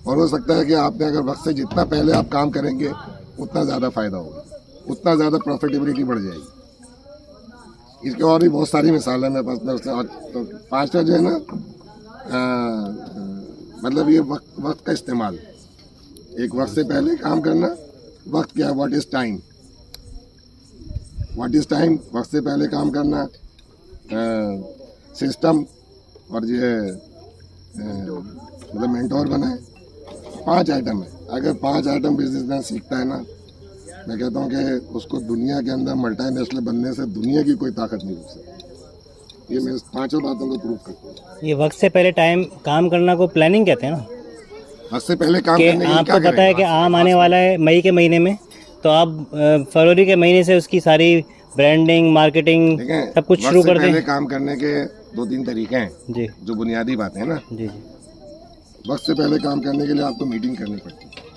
और हो सकता है कि आपने अगर वक्त से जितना पहले आप काम करेंगे उतना ज़्यादा फ़ायदा होगा, उतना ज़्यादा प्रॉफिटेबिलिटी बढ़ जाएगी। इसके और भी बहुत सारी मिसाल है मेरे पास। तो 5वां जो है ना, मतलब ये वक्त का इस्तेमाल। एक वक्त से पहले काम करना। वक्त क्या है? What is time? What is time? वक्त से पहले काम करना। सिस्टम और ये मतलब मेंटोर बनाए। 5 आइटम है। अगर 5 आइटम बिजनेसमैन सीखता है ना, मैं कहता हूँ कि उसको दुनिया के अंदर मल्टीनेशनल बनने से दुनिया की कोई ताकत नहीं रोक सकती। ये मैं 5 बातों को प्रूव करता हूँ। ये वक्त से पहले टाइम काम करना को प्लानिंग कहते हैं ना। वक्त से पहले काम कि करने के लिए आपको पता है कि आम आने वाला है मई के महीने में, तो आप फरवरी के महीने से उसकी सारी ब्रांडिंग, मार्केटिंग सब कुछ शुरू कर दें। पहले काम करने के 2-3 तरीके हैं जी, जो बुनियादी बातें हैं ना। जी। वक्त से पहले काम करने के लिए आपको मीटिंग करनी पड़ती है।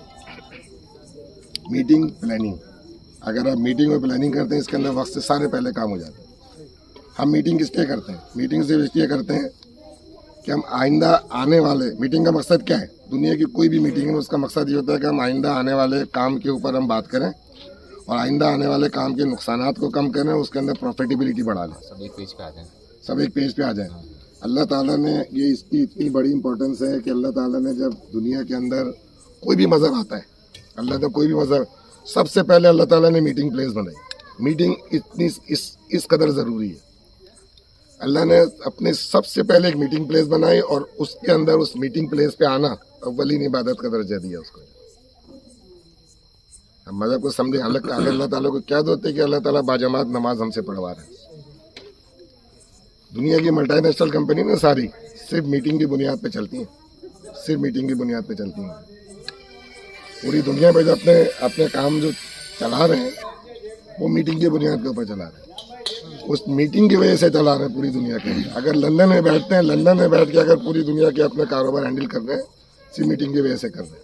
Meeting, planning. अगर आप मीटिंग में प्लानिंग करते हैं, इसके अंदर वक्त से सारे पहले काम हो जाते हैं। हम मीटिंग किसके करते हैं? मीटिंग सिर्फ इसलिए करते हैं कि हम आइंदा आने वाले, मीटिंग का मकसद क्या है? दुनिया की कोई भी मीटिंग में उसका मकसद ये होता है कि हम आइंदा आने वाले काम के ऊपर हम बात करें और आइंदा आने वाले काम के नुकसानात को कम करें, उसके अंदर प्रॉफिटेबिलिटी बढ़ा लें। सब एक पेज पे आ जाए। सब एक पेज पे आ जाए। अल्लाह ताला ने ये, इसकी इतनी बड़ी इंपॉर्टेंस है कि अल्लाह ताला ने जब दुनिया के अंदर कोई भी मज़हब आता है, अल्लाह का कोई भी मज़हब, सबसे पहले अल्लाह ताला ने मीटिंग प्लेस बनाई। मीटिंग इतनी इस कदर ज़रूरी है। अल्लाह ने अपने सबसे पहले एक मीटिंग प्लेस बनाई और उसके अंदर उस मीटिंग प्लेस पे आना अव्वलीन इबादत का दर्जा दिया उसको। हम मज़हब को समझे, अल्लाह ताला को क्या होते कि अल्लाह ताला बाजमात नमाज हमसे पढ़वा रहे हैं। दुनिया की मल्टीनेशनल कंपनी ना सारी सिर्फ मीटिंग की बुनियाद पे चलती हैं, सिर्फ मीटिंग की बुनियाद पे चलती हैं। पूरी दुनिया में जो अपने काम जो चला रहे हैं वो मीटिंग की बुनियाद के ऊपर चला रहे हैं। उस मीटिंग की वजह से चला रहे हैं पूरी दुनिया के अंदर। अगर लंदन में बैठते हैं, लंदन में बैठ के अगर पूरी दुनिया के अपने कारोबार हैंडल कर रहे हैं, सिर्फ मीटिंग की वजह से कर रहे हैं,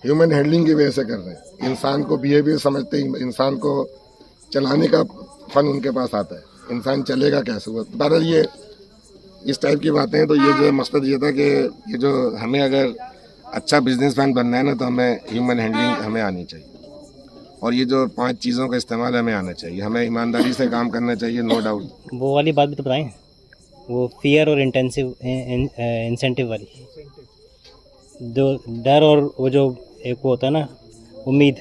ह्यूमन हैंडलिंग की वजह से कर रहे हैं। इंसान को बिहेवियर समझते ही इंसान को चलाने का फन उनके पास आता है। इंसान चलेगा कैसे वो बहरहाल ये इस टाइप की बातें हैं। तो ये जो मकसद ये था कि ये जो हमें अगर अच्छा बिजनेसमैन बनना है ना तो हमें ह्यूमन हैंडलिंग हमें आनी चाहिए और ये जो 5 चीज़ों का इस्तेमाल हमें आना चाहिए। हमें ईमानदारी से काम करना चाहिए, नो डाउट। वो वाली बात भी तो बताएं, वो फियर और इंसेंटिव वाली, जो डर और वो जो एक वो होता है ना उम्मीद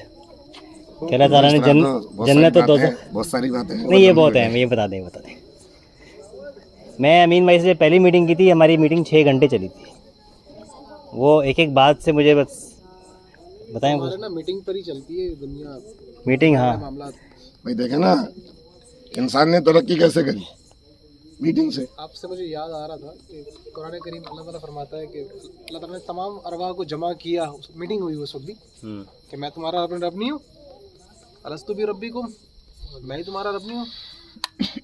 कि अल्लाह ताला ने जन्नत तो बहुत सारी बातें हैं। नहीं ये बहुत है, ये बता दें। मैं अमीन भाई से पहली मीटिंग की थी, हमारी मीटिंग 6 घंटे चली थी। वो एक बात से मुझे बस बताएं कुछ। ना मीटिंग पर ही चलती है दुनिया, मीटिंग, हाँ मामला। भाई देखे ना इंसान ने तरक्की कैसे करी, मीटिंग से। आपसे मुझे याद आ रहा था कि कुरान करीम अल्लाह ताला फरमाता है कि अल्लाह ताला ने तमाम अरवाह को जमा किया, मीटिंग हुई उस वक्त भी कि मैं तुम्हारा रब नहीं हूँ, अलस्तु भी रब्बिकुम, मैं ही तुम्हारा रब नहीं हूँ।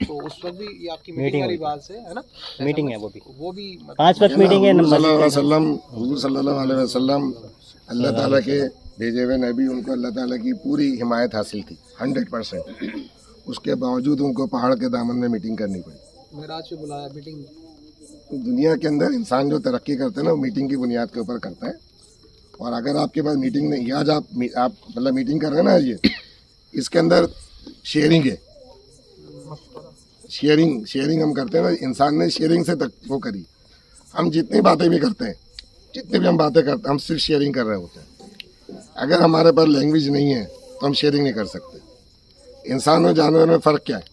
तो उस वक्त भी ये आपकी मीटिंग वाली बात से है ना, मीटिंग है वो भी मतलब 5 वक्त मीटिंग है। हुजूर सल्लल्लाहु अलैहि वसल्लम अल्लाह ताला के भेजे हुए नबी, उनको अल्लाह ताला की पूरी हिमायत हासिल थी 100%। उसके बावजूद उनको पहाड़ के दामन में मीटिंग करनी पड़ी। मेराज पे बुलाया मीटिंग। तो दुनिया के अंदर इंसान जो तरक्की करते हैं ना वो मीटिंग की बुनियाद के ऊपर करता है। और अगर आपके पास मीटिंग नहीं, आज आप मतलब मीटिंग कर रहे हैं ना, ये इसके अंदर शेयरिंग है, शेयरिंग हम करते हैं ना। इंसान ने शेयरिंग से तक वो करी। हम जितनी बातें भी करते हैं, जितनी भी हम बातें करते हैं, हम सिर्फ शेयरिंग कर रहे होते हैं। अगर हमारे पास लैंग्वेज नहीं है तो हम शेयरिंग नहीं कर सकते। इंसान और जानवर में फ़र्क क्या है?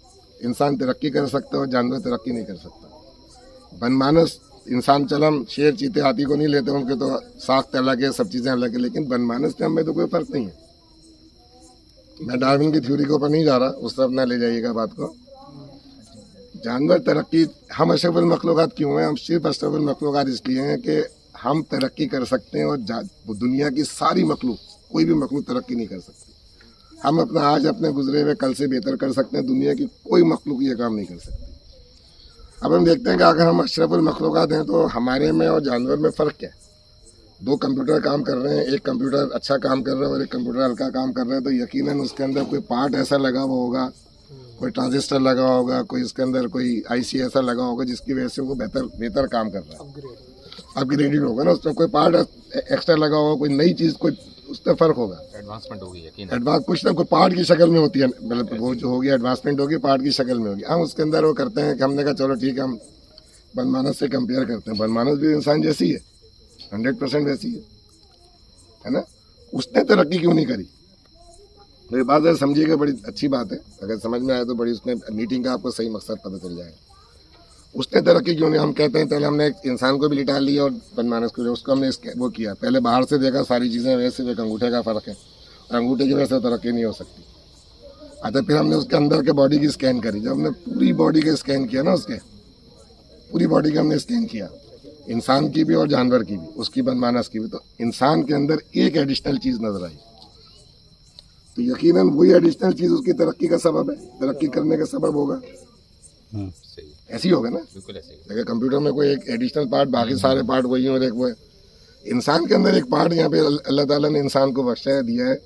इंसान तरक्की कर सकता है और जानवर तरक्की नहीं कर सकता। बनमानस इंसान, चल हम शेर चीते हाथी को नहीं लेते, उनके तो साख्त अलग है, सब चीज़ें अलग है, लेकिन बनमानस से हमें तो कोई फ़र्क नहीं है। मैं डार्विन की थ्योरी के ऊपर नहीं जा रहा, उस तरफ ना ले जाइएगा बात को। जानवर तरक्की, हम अशरफुल मखलूक़ात क्यों हैं? हम सिर्फ अशरफुल मखलूक़ात इसलिए हैं कि हम तरक्की कर सकते हैं और दुनिया की सारी मखलूक, कोई भी मखलूक तरक्की नहीं कर सकती। हम अपना आज अपने गुजरे हुए कल से बेहतर कर सकते हैं, दुनिया की कोई मखलूक ये काम नहीं कर सकती। अब हम देखते हैं कि अगर हम अशरफुल मखलूक़ात हैं तो हमारे में और जानवर में फ़र्क क्या है? 2 कंप्यूटर काम कर रहे हैं, एक कंप्यूटर अच्छा काम कर रहा है और एक कंप्यूटर हल्का काम कर रहा है, तो यकीनन उसके अंदर कोई पार्ट ऐसा लगा हुआ होगा, कोई ट्रांजिस्टर लगा होगा, कोई इसके अंदर कोई आईसी ऐसा लगा होगा जिसकी वजह से वो बेहतर काम कर रहा है, अपग्रेडेड होगा ना। उसमें कोई पार्ट एक्स्ट्रा लगा होगा, कोई नई चीज़, कोई उसमें फ़र्क होगा, एडवांसमेंट होगी, यकीन एडवांस कुछ ना कोई पार्ट की शक्ल में होती है, मतलब वो जो होगी एडवांसमेंट होगी, पार्ट की शक्ल में होगी। हम उसके अंदर वो करते हैं कि हमने कहा चलो ठीक है, हम बनमानस से कंपेयर करते हैं। बनमानस भी इंसान जैसी है, 100% वैसी है ना। उसने तरक्की क्यों नहीं करी? मेरी बात है, समझिएगा, बड़ी अच्छी बात है। अगर समझ में आए तो बड़ी उसमें मीटिंग का आपको सही मकसद पता चल जाएगा। उसने तरक्की क्यों नहीं? हम कहते हैं पहले हमने एक इंसान को भी लिटा लिया और बनमानस को, उसको हमने वो किया, पहले बाहर से देखा सारी चीज़ें, वैसे एक अंगूठे का फ़र्क है और अंगूठे की वजह से तरक्की नहीं हो सकती। अच्छा, फिर हमने उसके अंदर के बॉडी की स्कैन करी। जब हमने पूरी बॉडी का स्कैन किया ना, उसके पूरी बॉडी का हमने स्कैन किया, इंसान की भी और जानवर की भी, उसकी बनमानस की भी, तो इंसान के अंदर एक एडिशनल चीज़ नज़र आई। तो यकीनन वही एडिशनल चीज़ उसकी तरक्की का सबब है, तरक्की करने का सबब होगा। सही, ऐसी होगा ना। बिल्कुल ऐसे ही। अगर कंप्यूटर में कोई एक एडिशनल पार्ट, बाकी सारे पार्ट वही हैं और एक वो है। इंसान के अंदर एक पार्ट यहाँ पे अल्लाह ताला ने इंसान को बख्शा दिया है,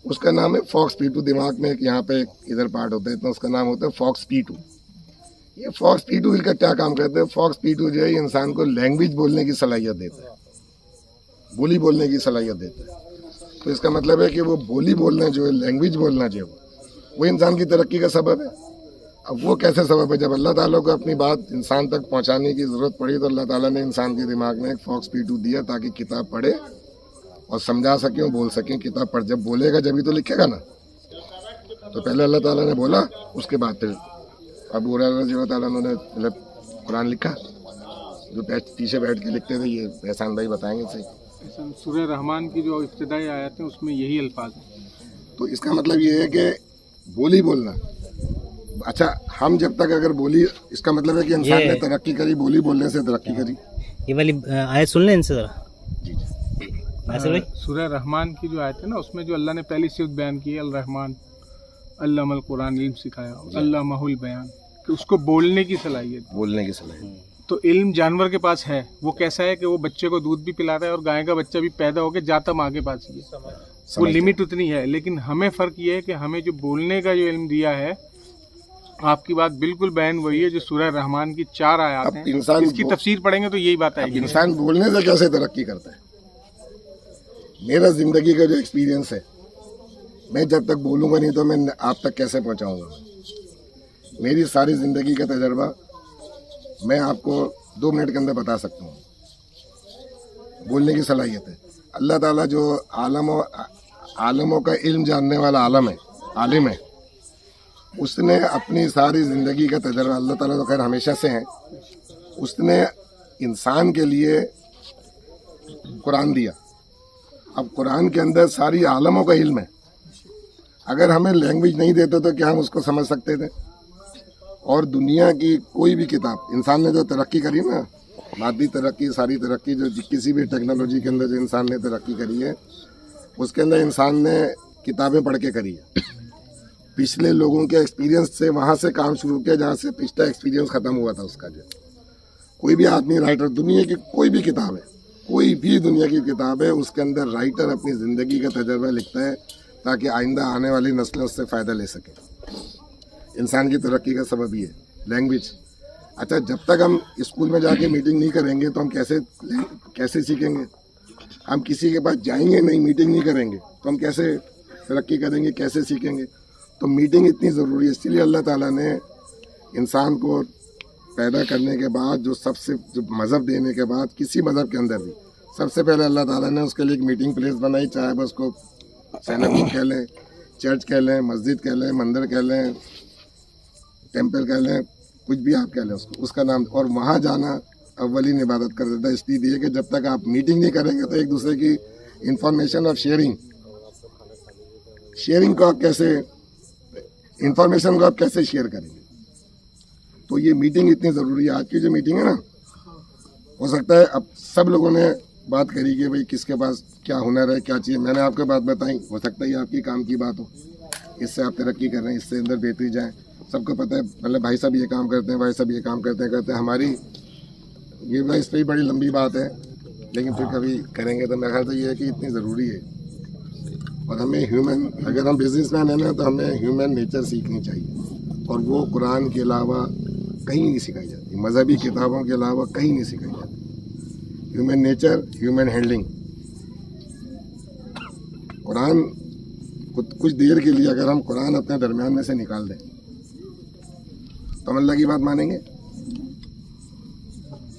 उसका नाम है फॉक्स P2। दिमाग में एक यहाँ पे एक इधर पार्ट होता है, तो उसका नाम होता है फॉक्स P2। ये फॉक्स P2 इसका क्या काम करते हैं? फॉक्स P2 जो है इंसान को लैंग्वेज बोलने की सलाहियत देता है, बोली बोलने की सलाहियत देता है। तो इसका मतलब है कि वो बोली बोलना जो है, लैंग्वेज बोलना जो है, वो इंसान की तरक्की का सबब है। अब वो कैसे सबब है? जब अल्लाह ताला को अपनी बात इंसान तक पहुंचाने की ज़रूरत पड़ी तो अल्लाह ताला ने इंसान के दिमाग में एक फॉक्स P2 दिया ताकि किताब पढ़े और समझा सकें और बोल सकें। किताब पढ़, जब बोलेगा जब ही तो लिखेगा ना। तो पहले अल्लाह ताला ने बोला, उसके बाद फिर अबू हुरैरा रज़ी अल्लाह ताला ने मतलब कुरान लिखा। जो पीछे बैठ के लिखते थे, ये एहसान भाई बताएंगे सही। सूरह रहमान की जो इब्तिदाई आयत है उसमें यही अल्फाज हैं। तो इसका मतलब ये है कि बोली बोलना। अच्छा, हम जब तक अगर बोली, इसका मतलब है कि इंसान ने तरक्की करी, बोली बोलने से तरक्की करी। ये वाली आयत सुन लें इनसे ज़रा। जी जी। नासिर भाई, सूरह रहमान की जो आयत है ना, उसमें जो अल्लाह ने पहली सिफ़त बयान की है, अल रहमान अल्लामल कुरान, इल्म सिखाया, अल्लामहुल बयान, कि उसको बोलने की सलाहियत। बोलने की सलाहियत। तो इल्म जानवर के पास है, वो कैसा है कि वो बच्चे को दूध भी पिला रहा है और गाय का बच्चा भी पैदा होकर जाता माँ के पास ही है, वो लिमिट उतनी है। लेकिन हमें फ़र्क ये है कि हमें जो बोलने का जो इल्म दिया है, आपकी बात बिल्कुल बयान वही है जो सूरह रहमान की 4 आयत हैं। इंसान इसकी तफसीर पढ़ेंगे तो यही बात आएगी। इंसान बोलने से कैसे तरक्की करता है? मेरा जिंदगी का जो एक्सपीरियंस है, मैं जब तक बोलूँगा नहीं तो मैं आप तक कैसे पहुँचाऊँगा? मेरी सारी ज़िंदगी का तजर्बा मैं आपको 2 मिनट के अंदर बता सकता हूँ। बोलने की सलाहियत है। अल्लाह ताला जो आलमों का इल्म जानने वाला आलिम है, उसने अपनी सारी ज़िंदगी का तजर्बा, अल्लाह ताला तो खैर हमेशा से है, उसने इंसान के लिए कुरान दिया। अब कुरान के अंदर सारी आलमों का इल्म है। अगर हमें लैंग्वेज नहीं देते तो क्या हम उसको समझ सकते थे? और दुनिया की कोई भी किताब, इंसान ने जो तरक्की करी ना, मादी तरक्की, सारी तरक्की, जो किसी भी टेक्नोलॉजी के अंदर जो इंसान ने तरक्की करी है, उसके अंदर इंसान ने किताबें पढ़ के करी है। पिछले लोगों के एक्सपीरियंस से वहाँ से काम शुरू किया जहाँ से पिछला एक्सपीरियंस ख़त्म हुआ था उसका। जो कोई भी आदमी राइटर, दुनिया की कोई भी किताब है, कोई भी दुनिया की किताब है, उसके अंदर राइटर अपनी ज़िंदगी का तजर्बा लिखता है ताकि आइंदा आने वाली नस्लें उससे फ़ायदा ले सकें। इंसान की तरक्की का सबब ही है लैंग्वेज। अच्छा, जब तक हम स्कूल में जाके मीटिंग नहीं करेंगे तो हम कैसे सीखेंगे? हम किसी के पास जाएंगे नहीं, मीटिंग नहीं करेंगे तो हम कैसे तरक्की करेंगे, कैसे सीखेंगे? तो मीटिंग इतनी ज़रूरी है। इसलिए अल्लाह ताला ने इंसान को पैदा करने के बाद जो मज़हब देने के बाद, किसी मज़हब के अंदर भी सबसे पहले अल्लाह ताला ने उसके लिए एक मीटिंग प्लेस बनाई। चाहे बस को सिनेमा कह लें, चर्च कह लें, मस्जिद कह लें, मंदिर कह लें, टेम्पल कह लें, कुछ भी आप कह लें उसका नाम। और वहाँ जाना अव्वलीन इबादत कर देता है, इसलिए कि जब तक आप मीटिंग नहीं करेंगे तो एक दूसरे की इंफॉर्मेशन और शेयरिंग को आप कैसे, इंफॉर्मेशन को आप कैसे शेयर करेंगे? तो ये मीटिंग इतनी ज़रूरी है। आज की जो मीटिंग है ना, हो सकता है अब सब लोगों ने बात करी कि भाई किसके पास क्या हुनर है, क्या चाहिए। मैंने आपको बात बताई, हो सकता है आपकी काम की बात हो, इससे आप तरक्की कर रहे हैं, इससे अंदर बेहतरी जाए। सबको पता है, मतलब भाई साहब ये काम करते हैं, भाई साहब ये काम करते हैं हमारी ये भाई, इस पर ही बड़ी लंबी बात है, लेकिन फिर कभी करेंगे। तो मेरा ख्याल तो ये है कि इतनी ज़रूरी है। और हमें ह्यूमन, अगर हम बिजनेसमैन हैं ना, तो हमें ह्यूमन नेचर सीखनी चाहिए। और वो कुरान के अलावा कहीं नहीं सिखाई जाती, मजहबी किताबों के अलावा कहीं नहीं सिखाई जाती। Human nature, human handling. Quran कुछ देर के लिए अगर हम कुरान अपने दरमियान में से निकाल दें तो हम अल्लाह की बात मानेंगे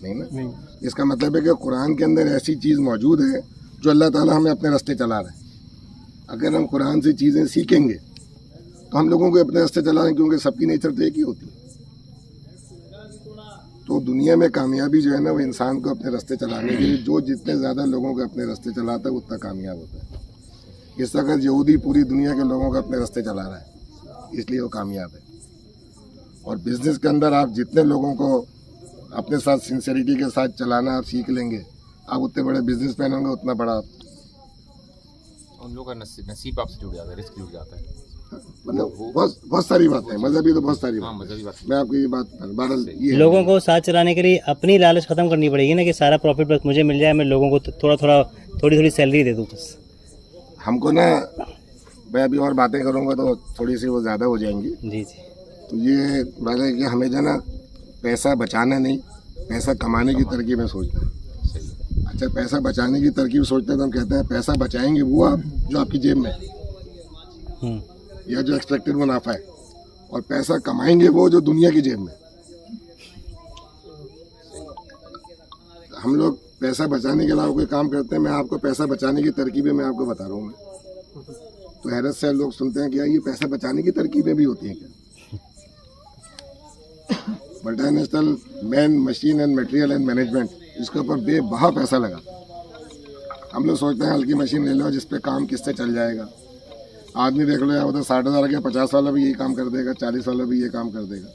नहीं ना? नहीं। इसका मतलब है कि कुरान के अंदर ऐसी चीज़ मौजूद है जो अल्लाह ताला हमें अपने रास्ते चला रहा है। अगर हम कुरान से चीज़ें सीखेंगे तो हम लोगों को अपने रास्ते चला रहे हैं, क्योंकि सबकी नेचर तो एक ही होती है। तो दुनिया में कामयाबी जो है ना, वो इंसान को अपने रास्ते चलाने के लिए, जो जितने ज़्यादा लोगों को अपने रास्ते चलाता है उतना कामयाब होता है। इस वक्त यहूदी पूरी दुनिया के लोगों को अपने रास्ते चला रहा है, इसलिए वो कामयाब है। और बिज़नेस के अंदर आप जितने लोगों को अपने साथ सिंसेरिटी के साथ चलाना आप सीख लेंगे, आप उतने बड़े बिजनेसमैन होंगे, उतना बड़ा उन लोगों का नसीब आपसे जुड़ जाता है, रिस्क जुड़ जाता है। मतलब बहुत सारी बातें, मजहबी तो बहुत सारी मजहबी बात। मैं आपको ये बात ये लोगों को साथ चलाने के लिए अपनी लालच खत्म करनी पड़ेगी ना, कि सारा प्रॉफिट बस मुझे मिल जाए, मैं लोगों को थोड़ी सैलरी दे दूँ बस। हमको ना, मैं अभी और बातें करूँगा तो थोड़ी सी वो ज़्यादा हो जाएंगी। जी जी। तो ये बात है कि हमें जो ना पैसा बचाना नहीं, पैसा कमाने की तरकीब में सोचना है। अच्छा, पैसा बचाने की तरकीब सोचते हैं तो हम कहते हैं पैसा बचाएंगे वो आप जो आपकी जेब में या जो एक्सपेक्टेड मुनाफा है, और पैसा कमाएंगे वो जो दुनिया की जेब में। हम लोग पैसा बचाने के अलावा कोई काम करते हैं। मैं आपको पैसा बचाने की तरकीबें मैं आपको बता रहा हूँ। तो हैरत से लोग सुनते हैं कि यार ये पैसा बचाने की तरकीबें भी होती हैं क्या। Multinational man machine and material and management, इसके ऊपर बेबहा पैसा लगा। हम लोग सोचते हैं हल्की मशीन ले लो जिस पे काम किससे चल जाएगा। आदमी देख लो यार, उधर 60,000 के 50 वाला भी यही काम कर देगा, 40 वाला भी ये काम कर देगा।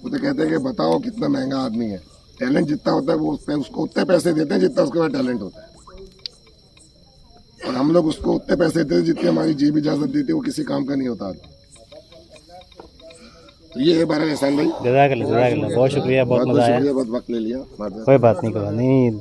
वो तो कहते हैं कि बताओ कितना महंगा आदमी है। टैलेंट जितना होता है वो उसको उतने पैसे देते हैं जितना उसके पास टैलेंट होता है, और हम लोग उसको उतने पैसे देते हैं जितनी हमारी जेब इजाजत देती है, वो किसी काम का नहीं होता। तो ये है बारह एहसान भाई, जज़ाकल्लाह बहुत शुक्रिया, बहुत मज़ा आया। शुक्रिया, बहुत वक्त ले लिया। कोई बात नहीं, कोई बात नहीं।